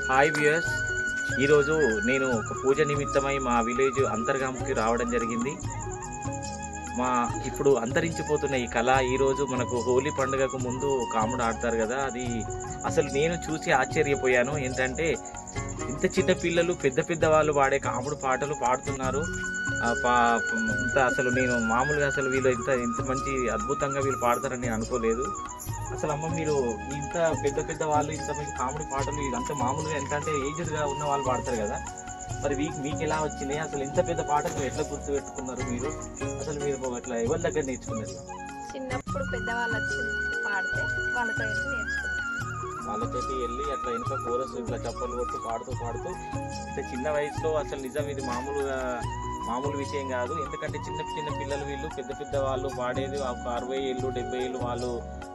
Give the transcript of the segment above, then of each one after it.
Hi viewers, ఈరోజు నేను ఒక పూజ నిమిత్తమై మా విలేజ్ అంతర్గాముకి రావడం జరిగింది. ఇప్పుడు అంతరించిపోతున్న ఈ కళ ఈరోజు మనకు హోలీ పండుగకు ముందు కాముడు ఆడతారు కదా, అది అసలు నేను చూసి ఆశ్చర్యపోయాను. ఏంటంటే ఇంత చిన్న పిల్లలు పెద్ద పెద్ద వాళ్ళు పాడే కాముడు పాటలు పాడుతున్నారు. ఇంత అసలు నేను మామూలుగా అసలు వీళ్ళు ఇంత మంచి అద్భుతంగా వీళ్ళు పాడతారని నేను అనుకోలేదు. అసలు అమ్మ, మీరు ఇంత పెద్ద పెద్ద వాళ్ళు ఇంత మంచి కామెడీ పాటలు ఇదంతా మామూలుగా ఎంత అంటే ఏజ్డ్గా ఉన్న వాళ్ళు పాడతారు కదా, మరి మీకు ఎలా వచ్చినాయి? అసలు ఇంత పెద్ద పాటలు ఎట్లా గుర్తు పెట్టుకున్నారు మీరు? అసలు మీరు అట్లా ఎవరి దగ్గర నేర్చుకున్నారు? చిన్నప్పుడు పెద్దవాళ్ళు వచ్చి పాడితే వాళ్ళతో నేర్చుకున్నారు. వాళ్ళతోటి వెళ్ళి అట్లా వెనుక కోరస్ ఇట్లా చప్పలు కొట్టు పాడుతూ ఇంత చిన్న వయసులో అసలు నిజం ఇది మామూలు విషయం కాదు. ఎందుకంటే చిన్న చిన్న పిల్లలు వీళ్ళు పెద్ద పెద్ద వాళ్ళు పాడేది ఒక 60 ఏళ్ళు 70 ఏళ్ళు వాళ్ళు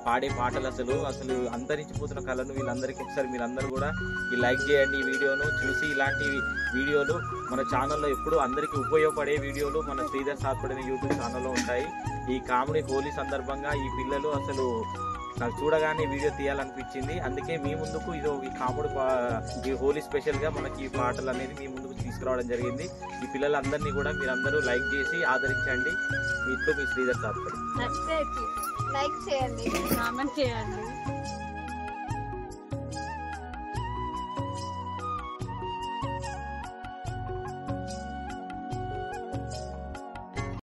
పాడే పాటలు అసలు అంతరించిపోతున్న కళను వీళ్ళందరికీ ఒకసారి మీరందరూ కూడా ఈ లైక్ చేయండి. ఈ వీడియోను చూసి ఇలాంటి వీడియోలు మన ఛానల్లో ఎప్పుడు అందరికీ ఉపయోగపడే వీడియోలు మన శ్రీధర్ సాత్పడి యూట్యూబ్ ఛానల్లో ఉంటాయి. ఈ కామెడీ హోలీ సందర్భంగా ఈ పిల్లలు అసలు నాకు చూడగానే వీడియో తీయాలనిపించింది. అందుకే మీ ముందుకు ఈ కాముడు ఈ హోలీ స్పెషల్గా మనకి ఈ పాటలు అనేది మీ ముందుకు తీసుకురావడం జరిగింది. ఈ పిల్లలందరినీ కూడా మీరందరూ లైక్ చేసి ఆదరించండి. మీ శ్రీధర్ సాత్పడి లైక్ చేయండి, కామెంట్ చేయండి.